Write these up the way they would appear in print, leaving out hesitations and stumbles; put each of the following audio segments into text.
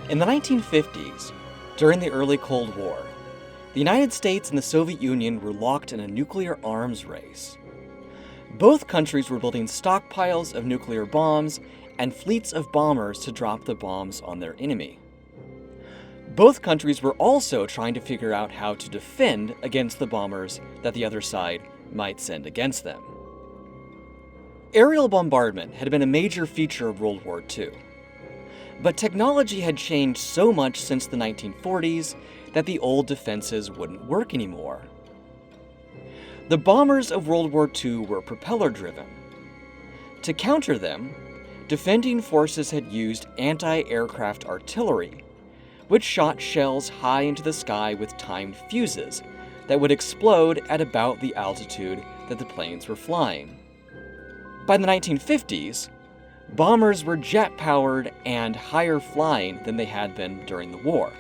In the 1950s, during the early Cold War, the United States and the Soviet Union were locked in a nuclear arms race. Both countries were building stockpiles of nuclear bombs and fleets of bombers to drop the bombs on their enemy. Both countries were also trying to figure out how to defend against the bombers that the other side might send against them. Aerial bombardment had been a major feature of World War II. But technology had changed so much since the 1940s that the old defenses wouldn't work anymore. The bombers of World War II were propeller-driven. To counter them, defending forces had used anti-aircraft artillery, which shot shells high into the sky with timed fuses that would explode at about the altitude that the planes were flying. By the 1950s, bombers were jet-powered and higher flying than they had been during the war.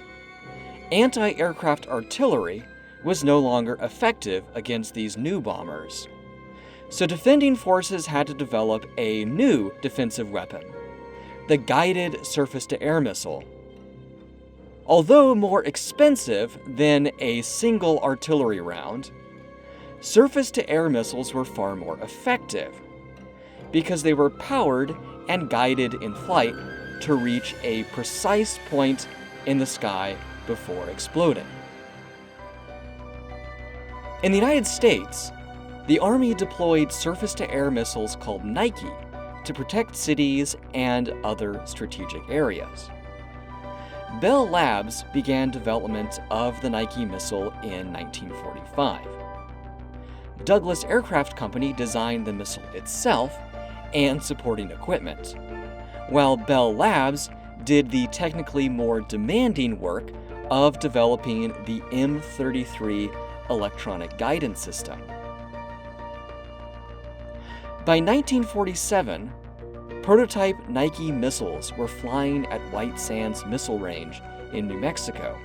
Anti-aircraft artillery was no longer effective against these new bombers. So defending forces had to develop a new defensive weapon, the guided surface-to-air missile. Although more expensive than a single artillery round, surface-to-air missiles were far more effective because they were powered and guided in flight to reach a precise point in the sky before exploding. In the United States, the Army deployed surface-to-air missiles called Nike to protect cities and other strategic areas. Bell Labs began development of the Nike missile in 1945. Douglas Aircraft Company designed the missile itself and supporting equipment, while Bell Labs did the technically more demanding work of developing the M33 electronic guidance system. By 1947, prototype Nike missiles were flying at White Sands Missile Range in New Mexico.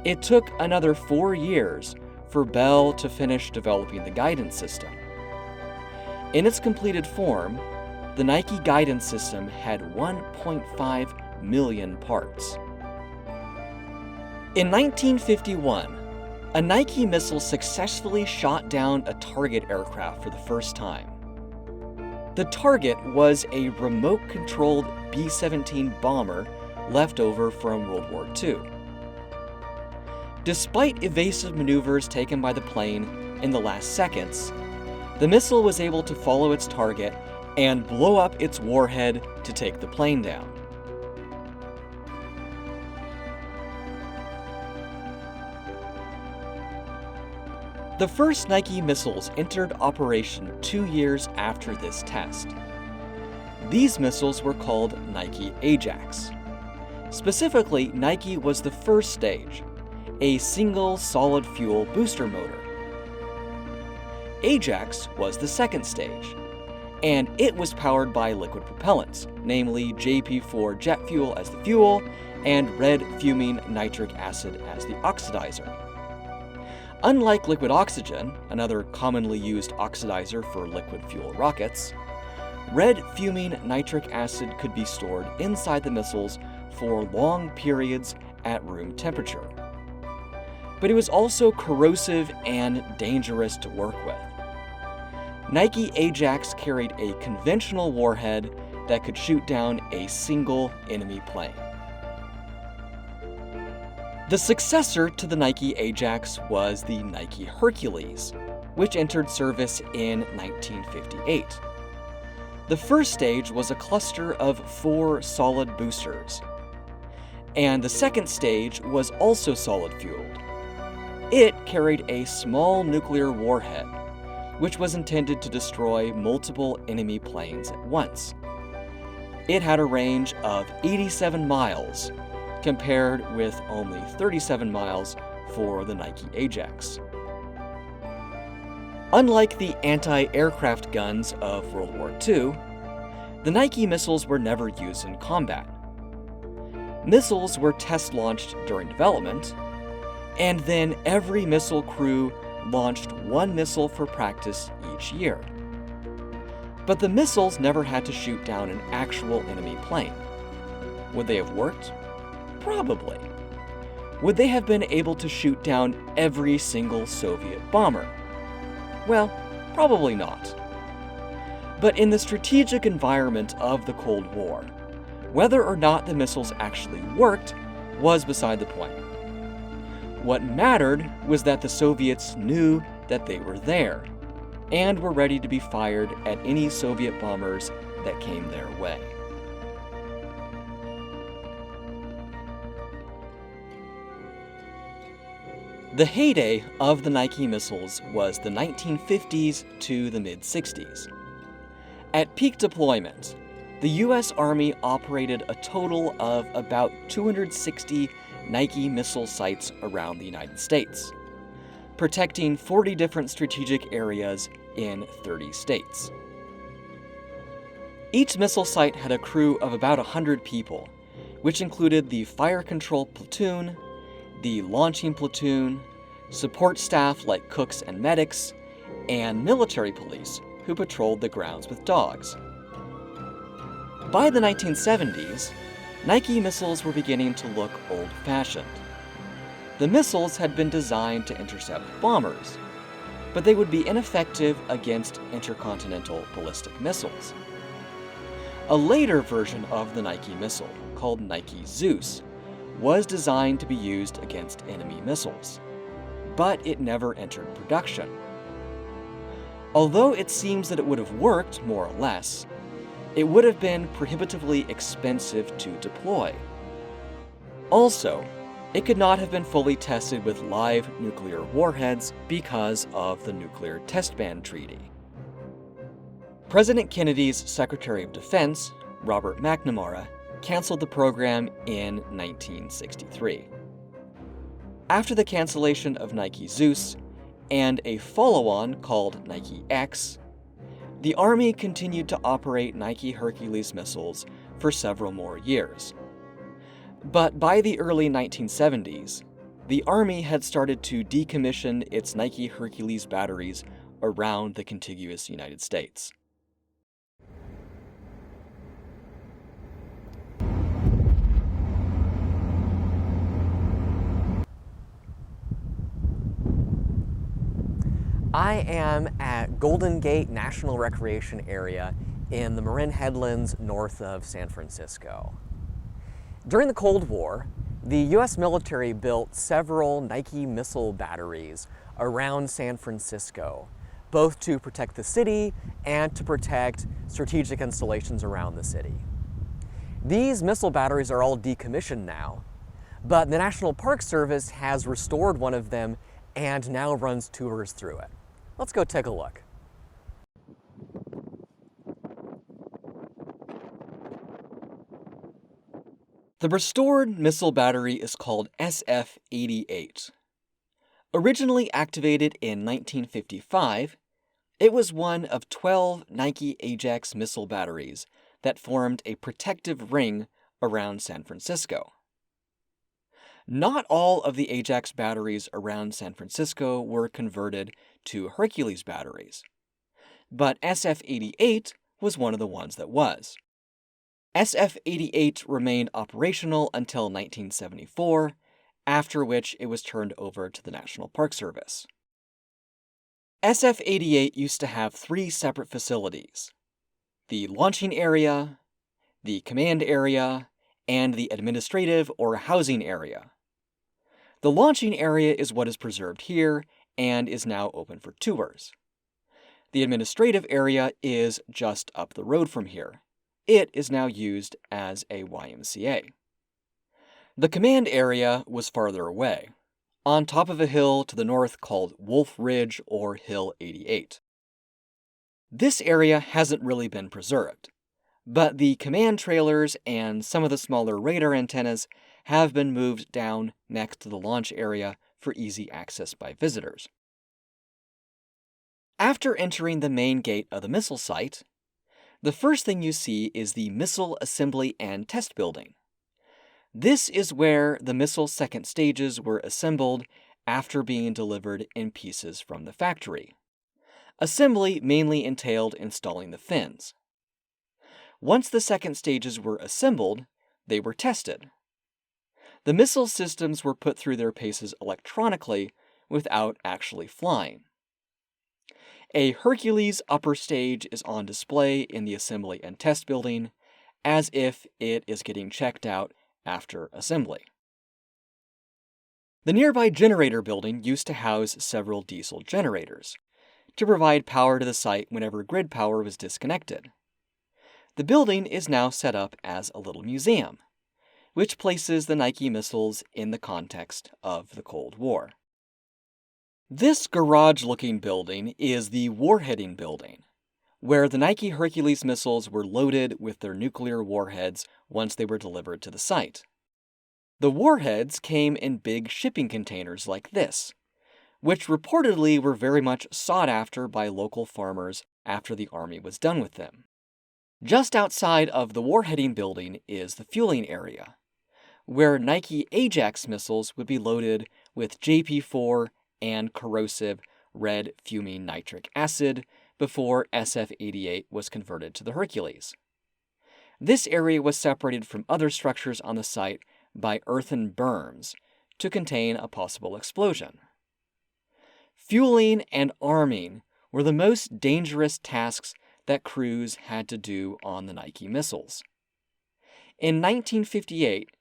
It took another 4 years for Bell to finish developing the guidance system. In its completed form, the Nike guidance system had 1.5 million parts. In 1951, a Nike missile successfully shot down a target aircraft for the first time. The target was a remote-controlled B-17 bomber left over from World War II. Despite evasive maneuvers taken by the plane in the last seconds, the missile was able to follow its target and blow up its warhead to take the plane down. The first Nike missiles entered operation 2 years after this test. These missiles were called Nike Ajax. Specifically, Nike was the first stage, a single solid fuel booster motor. Ajax was the second stage, and it was powered by liquid propellants, namely JP4 jet fuel as the fuel and red fuming nitric acid as the oxidizer. Unlike liquid oxygen, another commonly used oxidizer for liquid fuel rockets, red fuming nitric acid could be stored inside the missiles for long periods at room temperature. But it was also corrosive and dangerous to work with. Nike Ajax carried a conventional warhead that could shoot down a single enemy plane. The successor to the Nike Ajax was the Nike Hercules, which entered service in 1958. The first stage was a cluster of 4 solid boosters, and the second stage was also solid-fueled. It carried a small nuclear warhead, which was intended to destroy multiple enemy planes at once. It had a range of 87 miles, compared with only 37 miles for the Nike Ajax. Unlike the anti-aircraft guns of World War II, the Nike missiles were never used in combat. Missiles were test-launched during development, and then every missile crew launched 1 missile for practice each year. But the missiles never had to shoot down an actual enemy plane. Would they have worked? Probably. Would they have been able to shoot down every single Soviet bomber? Well, probably not. But in the strategic environment of the Cold War, whether or not the missiles actually worked was beside the point. What mattered was that the Soviets knew that they were there, and were ready to be fired at any Soviet bombers that came their way. The heyday of the Nike missiles was the 1950s to the mid-60s. At peak deployment, the U.S. Army operated a total of about 260 Nike missile sites around the United States, protecting 40 different strategic areas in 30 states. Each missile site had a crew of about 100 people, which included the fire control platoon, the launching platoon, support staff like cooks and medics, and military police who patrolled the grounds with dogs. By the 1970s, Nike missiles were beginning to look old-fashioned. The missiles had been designed to intercept bombers, but they would be ineffective against intercontinental ballistic missiles. A later version of the Nike missile, called Nike Zeus, was designed to be used against enemy missiles, but it never entered production. Although it seems that it would have worked more or less, it would have been prohibitively expensive to deploy. Also, it could not have been fully tested with live nuclear warheads because of the Nuclear Test Ban Treaty. President Kennedy's Secretary of Defense, Robert McNamara, canceled the program in 1963. After the cancellation of Nike Zeus and a follow-on called Nike X, the Army continued to operate Nike Hercules missiles for several more years. But by the early 1970s, the Army had started to decommission its Nike Hercules batteries around the contiguous United States. I am at Golden Gate National Recreation Area in the Marin Headlands north of San Francisco. During the Cold War, the U.S. military built several Nike missile batteries around San Francisco, both to protect the city and to protect strategic installations around the city. These missile batteries are all decommissioned now, but the National Park Service has restored one of them and now runs tours through it. Let's go take a look. The restored missile battery is called SF-88. Originally activated in 1955, it was one of 12 Nike Ajax missile batteries that formed a protective ring around San Francisco. Not all of the Ajax batteries around San Francisco were converted to Hercules batteries, but SF-88 was one of the ones that was. SF-88 remained operational until 1974, after which it was turned over to the National Park Service. SF-88 used to have 3 separate facilities: the launching area, the command area, and the administrative or housing area. The launching area is what is preserved here and is now open for tours. The administrative area is just up the road from here. It is now used as a YMCA. The command area was farther away, on top of a hill to the north called Wolf Ridge or Hill 88. This area hasn't really been preserved, but the command trailers and some of the smaller radar antennas have been moved down next to the launch area for easy access by visitors. After entering the main gate of the missile site, the first thing you see is the Missile Assembly and Test Building. This is where the missile second stages were assembled after being delivered in pieces from the factory. Assembly mainly entailed installing the fins. Once the second stages were assembled, they were tested. The missile systems were put through their paces electronically without actually flying. A Hercules upper stage is on display in the assembly and test building, as if it is getting checked out after assembly. The nearby generator building used to house several diesel generators to provide power to the site whenever grid power was disconnected. The building is now set up as a little museum, which places the Nike missiles in the context of the Cold War. This garage-looking building is the warheading building, where the Nike Hercules missiles were loaded with their nuclear warheads once they were delivered to the site. The warheads came in big shipping containers like this, which reportedly were very much sought after by local farmers after the Army was done with them. Just outside of the warheading building is the fueling area, where Nike Ajax missiles would be loaded with JP4 and corrosive red fuming nitric acid before SF-88 was converted to the Hercules. This area was separated from other structures on the site by earthen berms to contain a possible explosion. Fueling and arming were the most dangerous tasks that crews had to do on the Nike missiles. In 1958,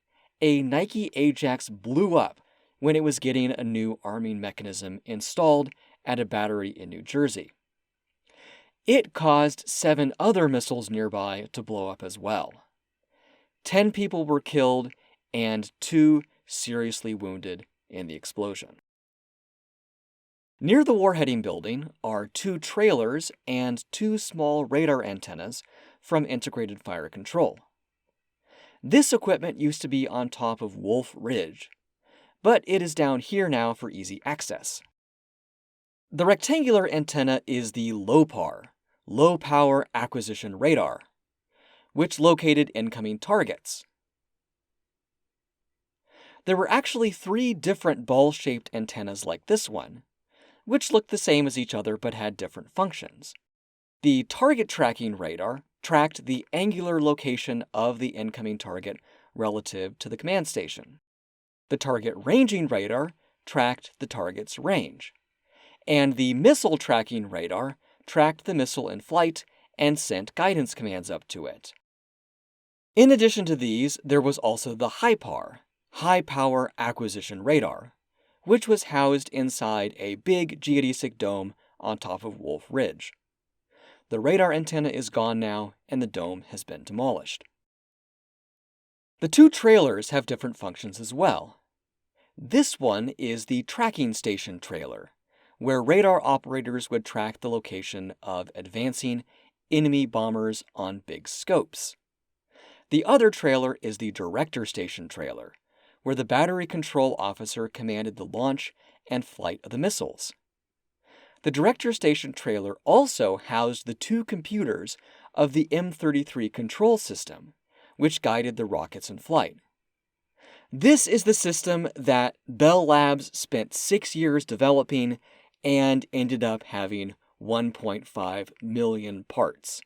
a Nike Ajax blew up when it was getting a new arming mechanism installed at a battery in New Jersey. It caused 7 other missiles nearby to blow up as well. 10 people were killed and 2 seriously wounded in the explosion. Near the warheading building are 2 trailers and 2 small radar antennas from Integrated Fire Control. This equipment used to be on top of Wolf Ridge, but it is down here now for easy access. The rectangular antenna is the LOPAR, Low Power Acquisition Radar, which located incoming targets. There were actually 3 different ball-shaped antennas like this one, which looked the same as each other but had different functions. The target tracking radar tracked the angular location of the incoming target relative to the command station. The target ranging radar tracked the target's range, and the missile tracking radar tracked the missile in flight and sent guidance commands up to it. In addition to these, there was also the HIPAR, High Power Acquisition Radar, which was housed inside a big geodesic dome on top of Wolf Ridge. The radar antenna is gone now, and the dome has been demolished. The 2 trailers have different functions as well. This one is the tracking station trailer, where radar operators would track the location of advancing enemy bombers on big scopes. The other trailer is the director station trailer, where the battery control officer commanded the launch and flight of the missiles. The director station trailer also housed the 2 computers of the M33 control system, which guided the rockets in flight. This is the system that Bell Labs spent 6 years developing and ended up having 1.5 million parts.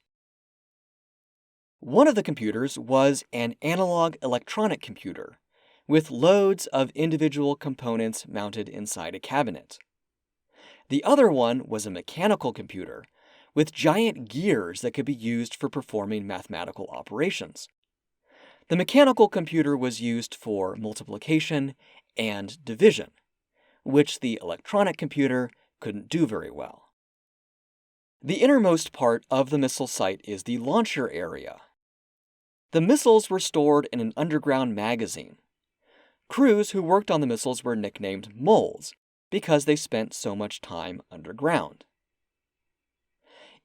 One of the computers was an analog electronic computer, with loads of individual components mounted inside a cabinet. The other one was a mechanical computer, with giant gears that could be used for performing mathematical operations. The mechanical computer was used for multiplication and division, which the electronic computer couldn't do very well. The innermost part of the missile site is the launcher area. The missiles were stored in an underground magazine. Crews who worked on the missiles were nicknamed moles because they spent so much time underground.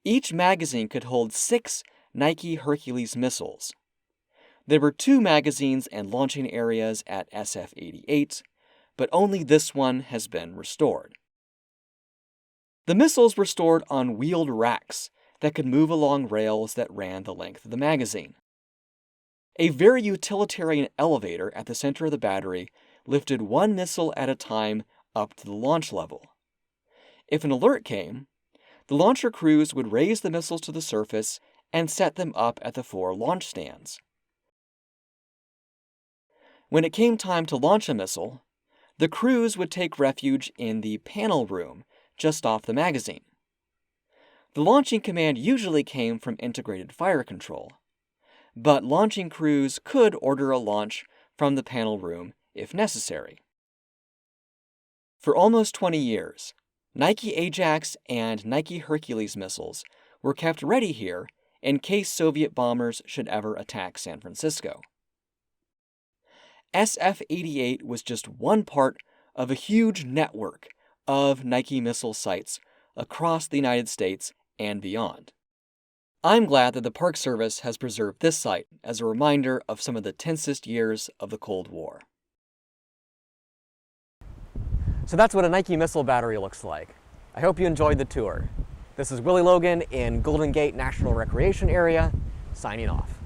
Each magazine could hold 6 Nike Hercules missiles. There were 2 magazines and launching areas at SF-88, but only this one has been restored. The missiles were stored on wheeled racks that could move along rails that ran the length of the magazine. A very utilitarian elevator at the center of the battery lifted 1 missile at a time up to the launch level. If an alert came, the launcher crews would raise the missiles to the surface and set them up at the 4 launch stands. When it came time to launch a missile, the crews would take refuge in the panel room just off the magazine. The launching command usually came from integrated fire control, but launching crews could order a launch from the panel room if necessary. For almost 20 years, Nike Ajax and Nike Hercules missiles were kept ready here in case Soviet bombers should ever attack San Francisco. SF-88 was just one part of a huge network of Nike missile sites across the United States and beyond. I'm glad that the Park Service has preserved this site as a reminder of some of the tensest years of the Cold War. So that's what a Nike missile battery looks like. I hope you enjoyed the tour. This is Willie Logan in Golden Gate National Recreation Area, signing off.